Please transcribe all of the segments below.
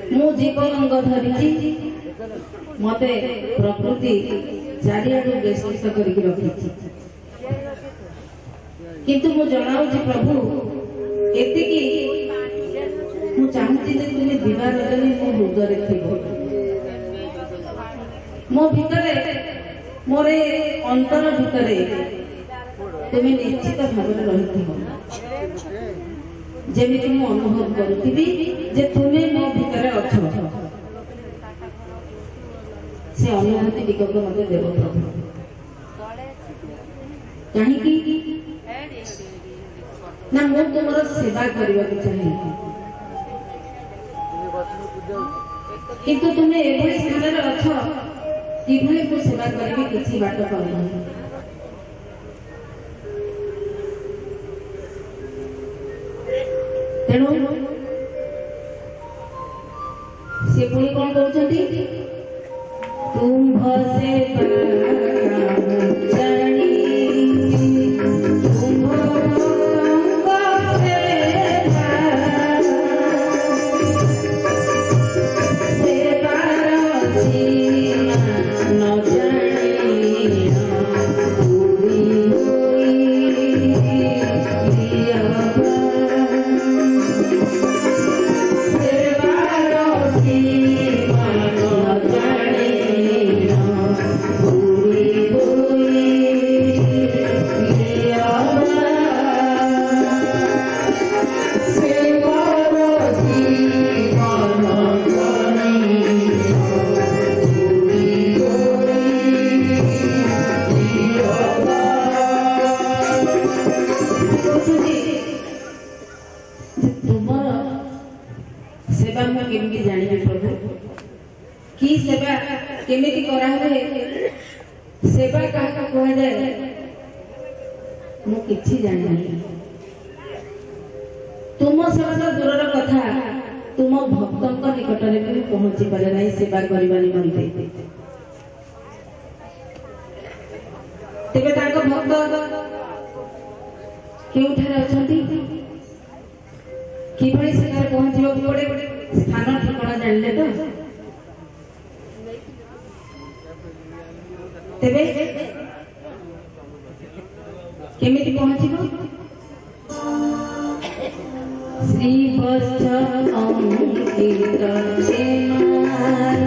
मु जीव रंग धरी मते प्रकृति चारिआडू बेष्टित करके रखी किंतु मु जनाऊँ प्रभु एतिकी मु चाहूची जे तुम दिवा रजनी मो हृदय थी मो भितरे मोर अंतर भितरे तुम निश्चित भाव रही जमी मु अनुभव करुवी जे तुम्हें मो भितर अच्छ से अनुभूति टिकक मत देव प्रभु कहीं ना मु तुम सेवा करने चाहिए किंतु तुम्हें एभली स्थान अच्छ किभली को सेवा करी किसी बाट कर तेणु से पुणी कौन कहते तुम्भ से केमिति करा हुए सेवा का कह जाए मु किछि जानि तुम सब दूर कथा तुम भक्त निकट में भी पहुंची पारे नहीं सेवा करबा निमंते तेबे ताको भक्त केउठारे अछंती किभली सेवा पहुंचबा पड़े स्थान ठिकाना जानले तो तेबे केमिति पहुंचबो श्री वत्स अंकित सेमान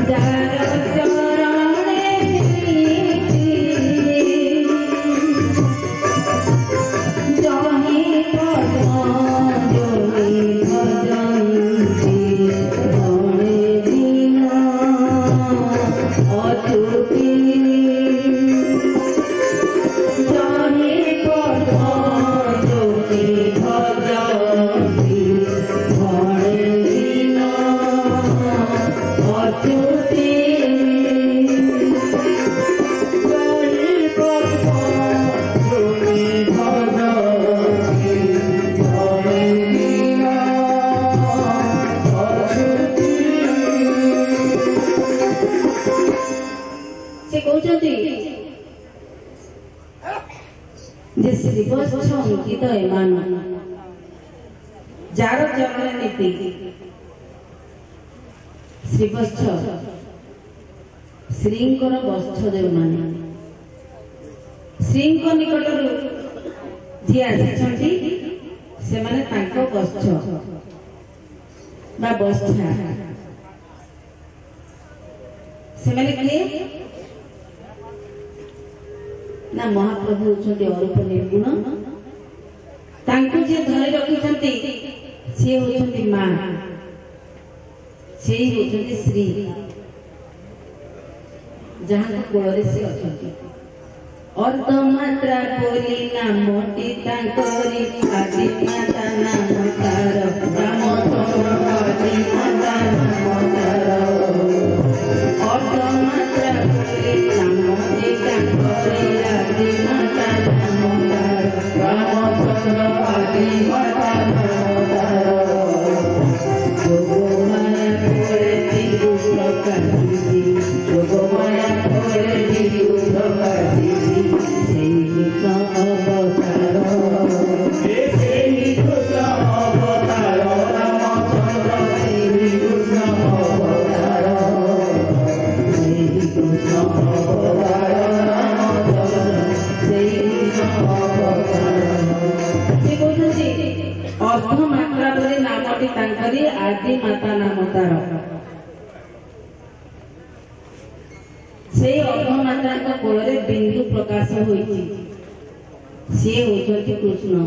जार चरणे जहि पदंजलि भजन्ति गणे दिन अच्युति अंकित एमान जार चरण नीति श्रीवत्स श्रींकर वत्स जो माने श्री निकट जी आसी से माने तांको वत्स बा वत्सा से माने किए ना महाप्रभु होचंती अरूप निर्गुण तांको जे धरि रखिसंती से होचंती मां से होचंती श्री जहां कोଳରେ से अछंती अर्ध मात्रा बोली नामटी तांकरी आदि माता नाम तार राम आदि माता नाम तार अर्ध मात्रा बोली नामटी तांकरी आदि माता नाम तार राम आदि माता नाम तार जोगमाया कोरे तिरु प्रकाशी जोगमाया कोरे तिरु प्रकाशी अवतार तांकरी आदि माता नाम तार से अर्धमात्रा कोल बिंदु प्रकाश होती सी होती कृष्ण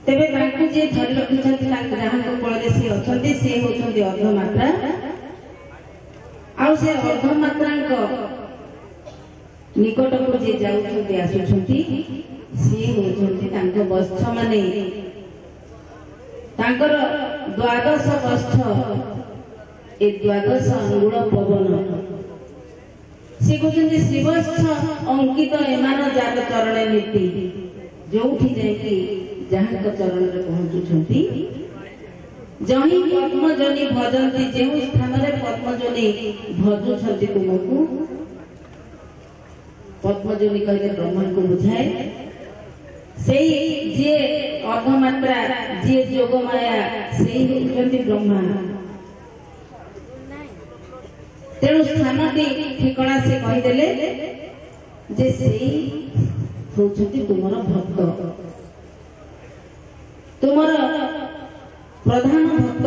तेरे जे धरी रखिंट जहाँ कोल सी अच्छा सी होती अर्धमात्रा आउ से अर्धमात्रा निकट को जे जाउछन्ति आसुछन्ति सी होछन्ति वत्स माने तांकर द्वादश वत्स ए द्वादश अंगुल पवन सी कहते श्रीवत्स अंकित एमान जार चरण नीति जोठी जाइकी जहाँ चरण में पहुंचुछन्ति जही पद्मजनी भजन्ति जो स्थान रे पद्मजनी भजुछन्ति तुमको पद्मजनी कहले ब्रह्मा को बुझाए से जे अर्धमात्रा जे जोग माया से होती ब्रह्मा तेणु स्थान ठिकଣା से कहीदेले जे से होती तुमर भक्त तुमर प्रधान भक्त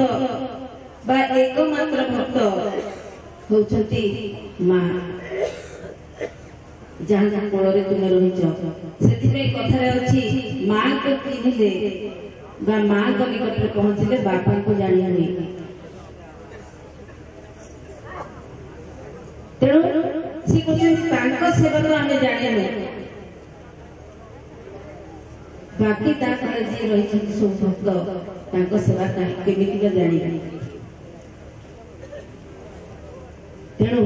बा एकमात्र भक्त होती माँ जहाँ जहाँ कोल तुम रहीच से कथार अच्छी माँ को चिन्हले माँ को निकट में पहुंचले बापा को जानी तेणु सी कहते सेवा तो आम जाने बाकी जी रही सब भक्त सेवा केमी जानी तेणु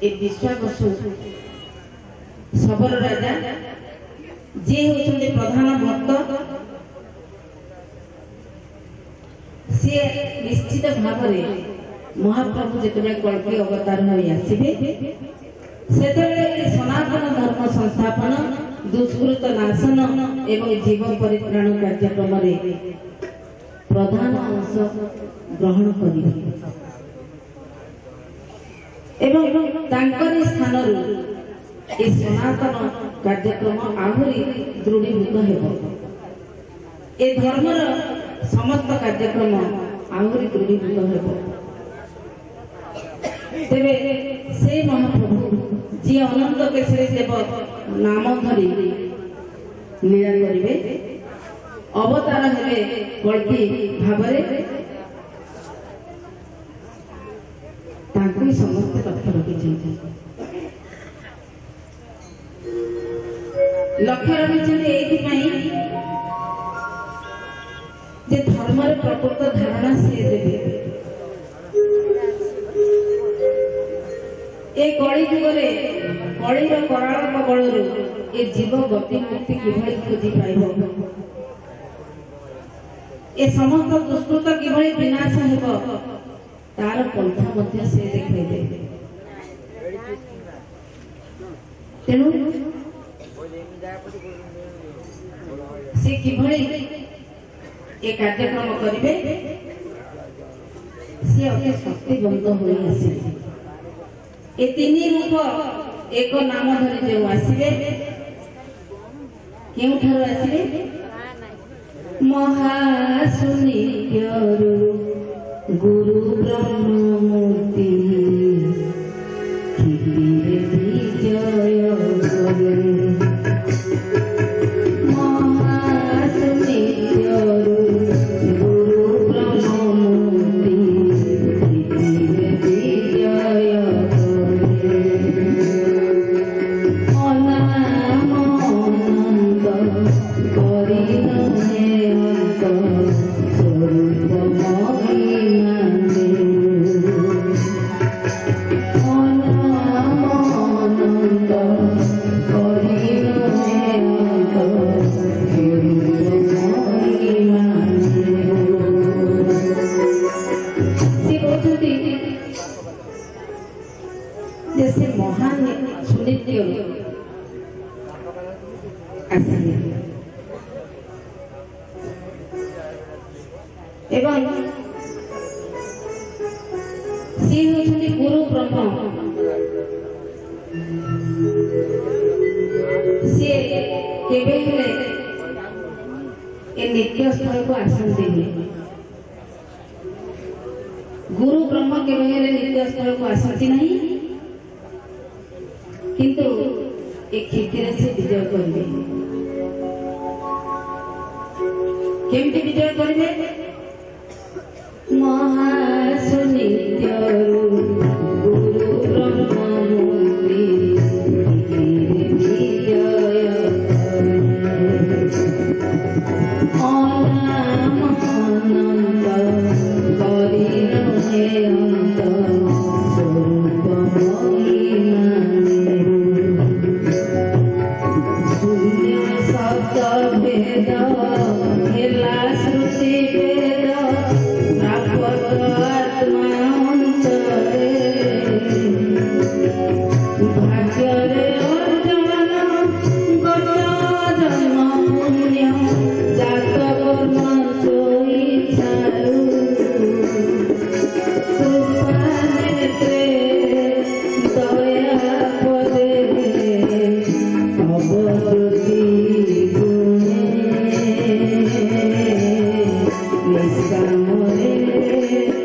ए विश्वावसु सबल राजा जे होते प्रधान भक्त सी निश्चित भाव महाप्रभु जिते कल्कि अवतार हो आसवे से सनातन धर्म संस्थापन दुष्कृत नाशन एवं जीव परित्राण कार्यक्रम प्रधान अंश ग्रहण करेंगे एवं तांकरी स्थान ए सनातन कार्यक्रम आहरी दृढ़ीभूत हेब ए धर्मर समस्त कार्यक्रम आहरी दृढ़ीभूत हेब तेरे से महाप्रभु जी अनंत केशरी देव नाम धरी लीला करिवे अवतार हेले कल्कि भावरे तांको समस्त लक्ष्य रखी लक्ष्य रखी धर्म प्रकृत धारणा सी देवे ए कली जुगरे कलीर कराल कबलू ए जीव गति मुक्ति किभली खोजी पाइब ए समस्त दुष्कृत किभली विनाश हेब तार पंथा मध्य से देखैबे तेणु से किभली ए कार्यक्रम करिवे से अति शक्तिवंत होई आसिबे ए तीन रूप एक नाम धरी जो आसवे क्यों आसवे महासुनित्यरु गुरु ब्रह्ममूर्ति विजय महासुनित्यरु गुरु ब्रह्ममूर्ति विजय जैसे महान सुनित्य एवं सी होती गुरु ब्रह्म सी केबे ए नित्य स्थल को आसती गुरु ब्रह्म के नित्य स्थल को आसती नहीं किंतु एक क्षितिर से विजय करेंगे केमती विजय करेंगे महासुनित्य गुरु ब्रह्म मूर्ति विजय अनंत परिणयंत स्वरूप शून्य शब्द भेद हेला श्रुति भेद प्राप्त आत्मांतरे भाग्ୟରେ अर्जन गत जन्म पुण्य जात कर्म सोईछारु कृपा नेत्रे दया पदे अवज्योति गुणे निष्कामरे नरसिंह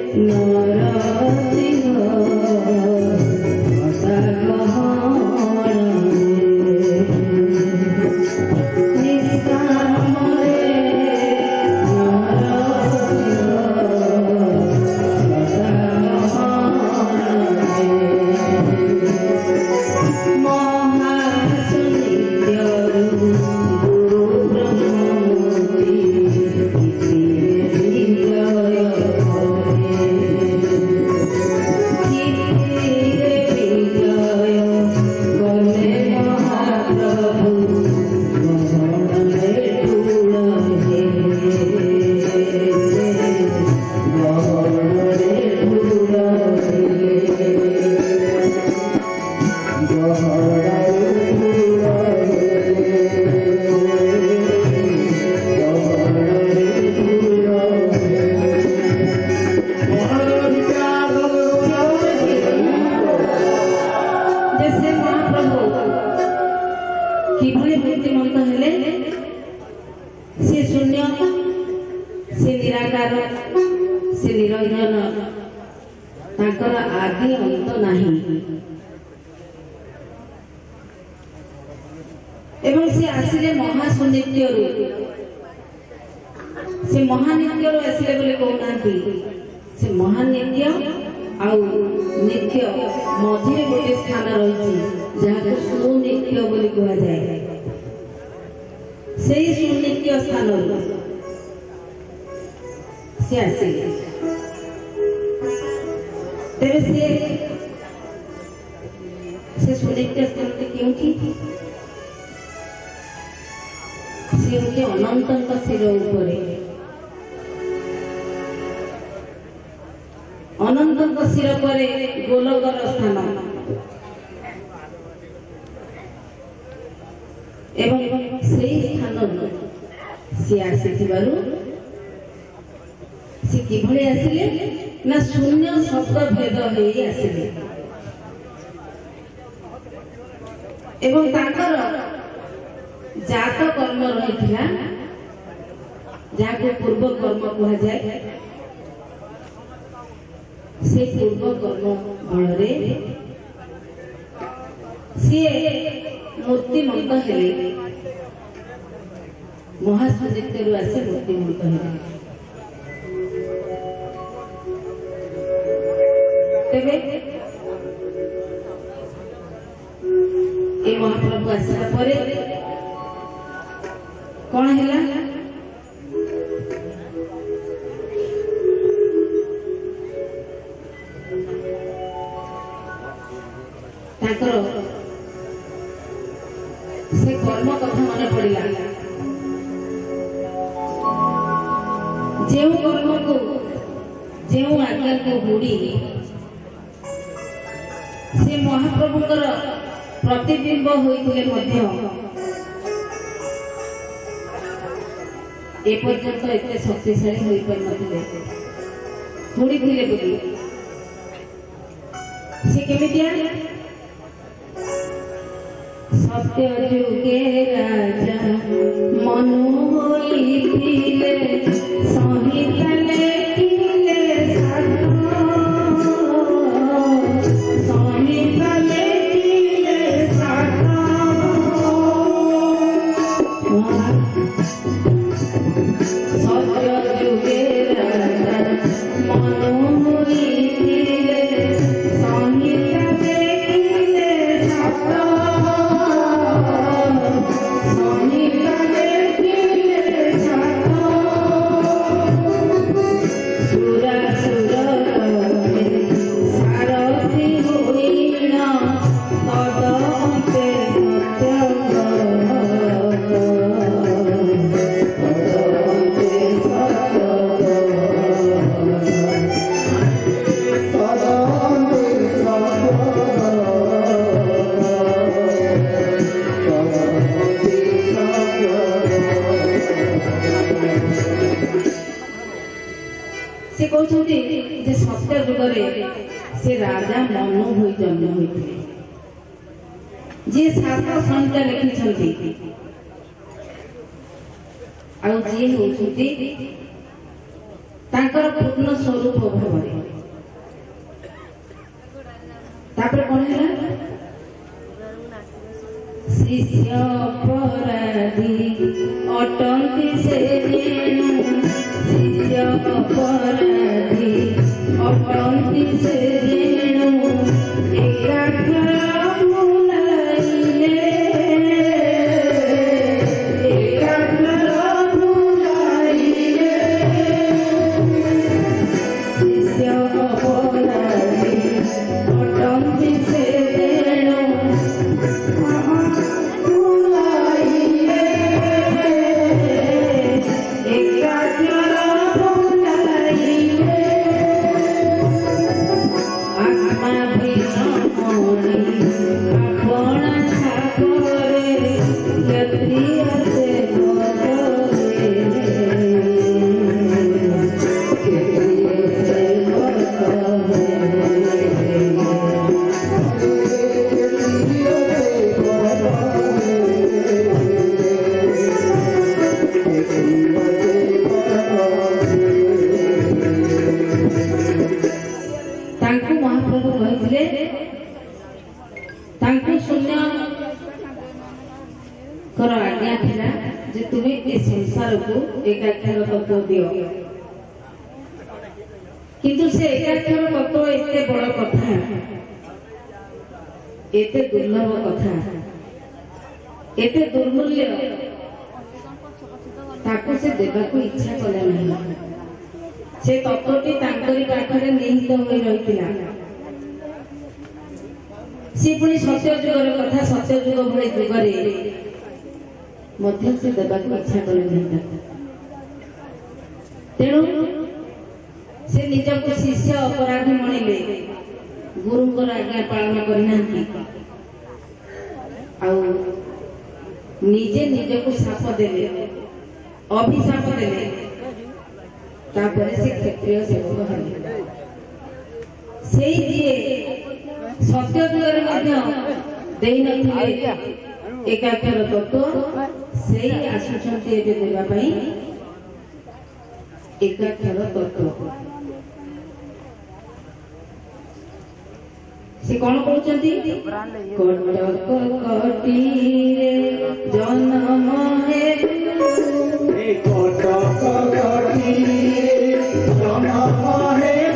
आदि अंत नहीं एवं से आसिले महाशून्य से महानित्य आसिले बोले कहना से महानित्य आउ नित्य मझे गोटे स्थान रही जहाँ सुनित्य बोली कह जाए से सुनित्य स्थान से आसिले तेरे से सुनित्य स्थान क्योंकि से होते अनंत शिर उपरे अनंत शिर पर गोलकर स्थान एवं से स्थान सी आसी से किभली आसिले ना शून्य शब्द भेद हो आसिले एवं ताकर जात कर्म रही जहाँ पूर्व कर्म कह जाए से पूर्व कर्म बल सी मूर्तिमंत हेले महाशून्य आसी मूर्तिमंत हेले तेबे ए महाप्रभु आसला परे कौन है से कर्म कथा मन पड़ा जो कर्म को जो आज्ञा को बुड़ी से महाप्रभुकर प्रतिबिंब होइथिले मध्य ए पर्यंत एते शक्तिशाली होई पर नथिले थोड़ी थिले बोली से केमितिया सत्य जुगे राजा मनु होई से कहते जे सत्य जुगरे से राजा मनु होई जन्म होते जी सात संहिता लिखिछंती आ जी होछंती तांकर पूर्ण स्वरूप भावरे तापर कोन है शिष्य अपराधी अटंती से रेणु शिष्य अपराधी अटंती से रेणु एकाग्र भुलाइले एकाग्र भुलाइले शिष्य अपराधी अटंती से रेणु एकाक्षर तत्व दियो किंतु से एकाक्षर तत्व एते बड़ कथा एते दुर्लभ कथा एते दुर्मूल्य ताको से देबाकू इच्छा कले नहीं से तत्वटी तांकरी पाखरे निहित होई रहितिला से पुणी सत्य जुगर कथा सत्य जुग भले जुगरे मध्य से देबाकू इच्छा कले नहीं तेणु से निजक शिष्य अपराधी मणिले गुरु आज्ञा पालन करना निजे निजक शाप देले अभिशाप देले तापरे से क्षत्रिय सेवक हेले से जी सत्य जुगर मध्य देई नथिले एकाक्षर तत्व से आसुचंती एबे देबा पई एकाक्षर तत्व से कौन कहते कटक कटी जन्म हे कटक कटी जन्म हे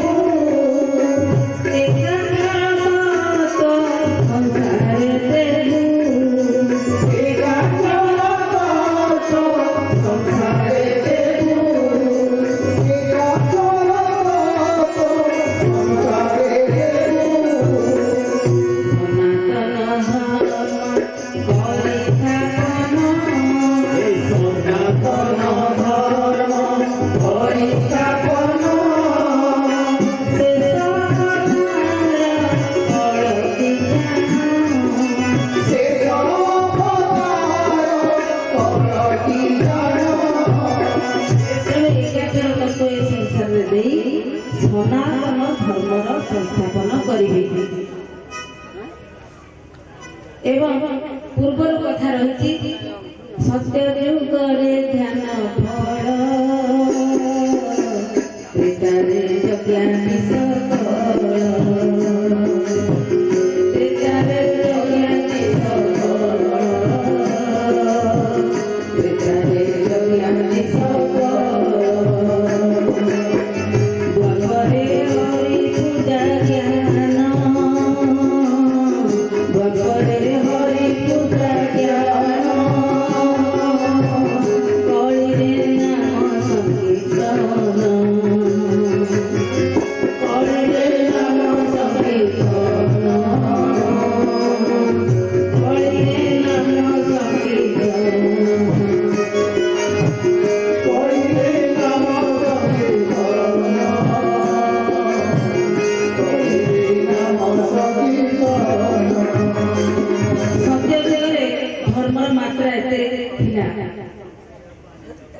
सनातन धर्मर संस्थापन करिवे एवं पूर्वर कथा रही सत्य जुगरे ध्यान फल त्रेतारे ज्ञानी सकल त्रेतारे ज्ञानी सकल त्रेतारे ज्ञानी सकल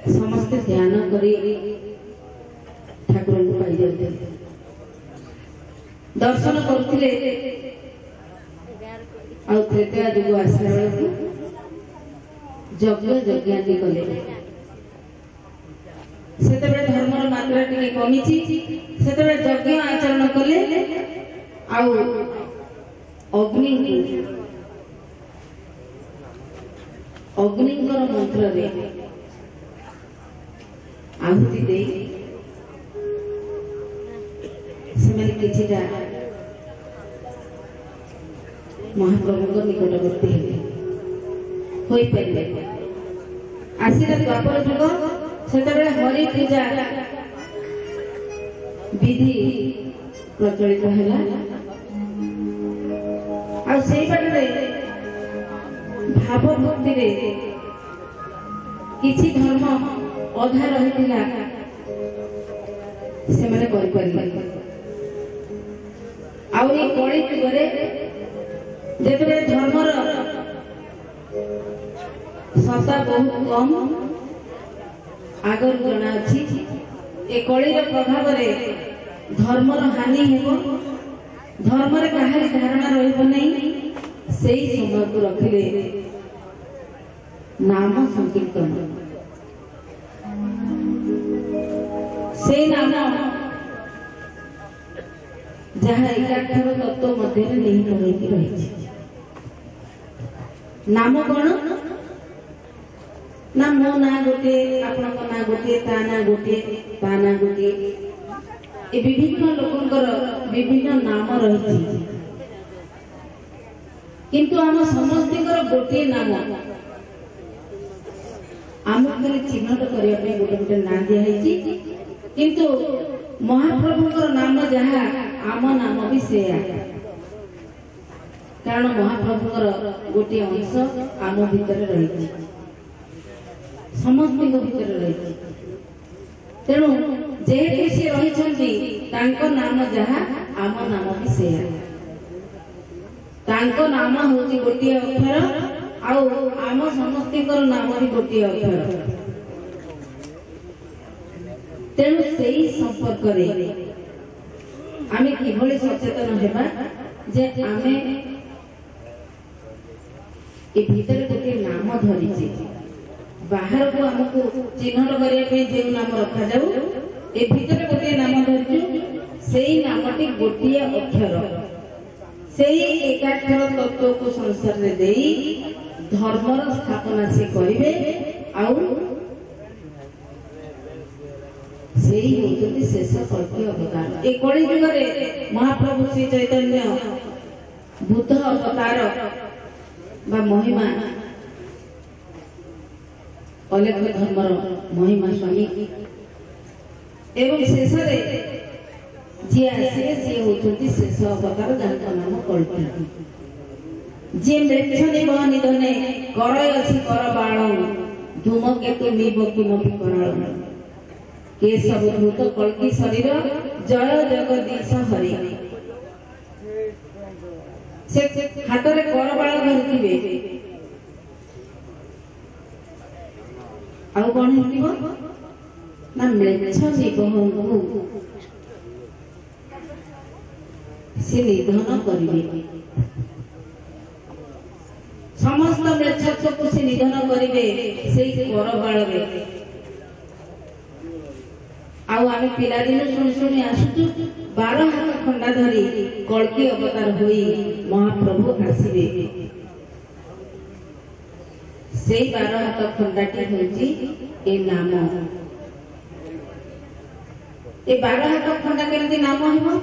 समस्ते ध्यान करी ठाकुर को पाई जाते दर्शन करथिले आ त्रेता जुग आसला बेलू यज्ञ यज्ञादि कले सेतेबेले धर्मर मात्रा टिके कमिछि सेतेबेले यज्ञ आचरण कले आ अग्निकर मंत्र रे आहुति दे सेमाने किछिटा महाप्रभु निकटवर्ती होई पारे आसिला द्वापर जुग सेतेबेले हरि पूजा विधि प्रचलित हैला आ सेई बाटरे भाव भक्ति रे किछि धर्म अधा रहितिला सेमाने करि पारिले आ ए कଳି जुगरे जेतेबेले धर्मर सत्ता बहुत कम आगर जना अछि ए कळीर प्रभाव रे धर्मर हानि हेबो धर्मरे काहारी धारणा रहिबो नै सेई समय को रखिले नाम संकीर्तन से नाम जहाँ एकाक्षर तत्व मध्य निहित होइकी रहिछि नाम कोन ना मो ना गोटे आपन को ना गोटे ता ना गोटे ता ना गोटे ए विभिन्न लोकंकर विभिन्न नाम रहिछि किंतु आम समस्तर गोटे नाम आम खाली चिन्हट करने गोटे गोटे ना दिखाई किंतु महाप्रभुଙ୍କର नाम जहाँ आम नाम भी से कारण महाप्रभुଙ୍କର गोटे अंश आम भितर रही समस्त भितर रही तेणु जेहेतु सी रही नाम जहाँ आम नाम भी से तांको नाम होची गोटे अक्षर आउ आम समस्तर नाम भी गोटे अक्षर तेणु सेई संपर्क रे आमे किभली सचेतन हेबा जे आमे ए भीतर गोटे नाम धरिचे बाहर को हमको चिन्हट करिया पे जे नाम रखा जाऊ ए भीतर गोटे नाम धरिचु सेई नामटी गोटे अक्षर सेई एकाक्षर तत्व को संसार रे देई धर्मर स्थापना से करिवे आउ सेई होतुति शेष कल्पी अवतार ए कଳି जुगरे महाप्रभु श्री चैतन्य बुद्ध अवतार बा महिमा अलेख धर्मर महिमा स्वामी एवं शेष रे जे आसे से होतुति शेष अवतार जांका नाम कल्पी जे मृच्छनि निधने करय अछि कर बाण धूमकेतु निबकी मपि कराळ के सब भूत कल्की शरीर जय जगदीश हरि से हाथ रे कर बाण धरिथिबे आउ कोन हेतिबो ना मृच्छ निबहंगु से निधन करिवे समस्त मृच्छत्व को से निधन करिवे सेई कर बाण रे आउ आमे पिला दिन सुनि सुनि आसुचु 12 हाथ खंडा धरी कल्की अवतार होई महाप्रभु आसीबे सेई 12 हाथ खंडाटी होची ए नाम ए 12 हाथ खंडा केमती नाम हेबो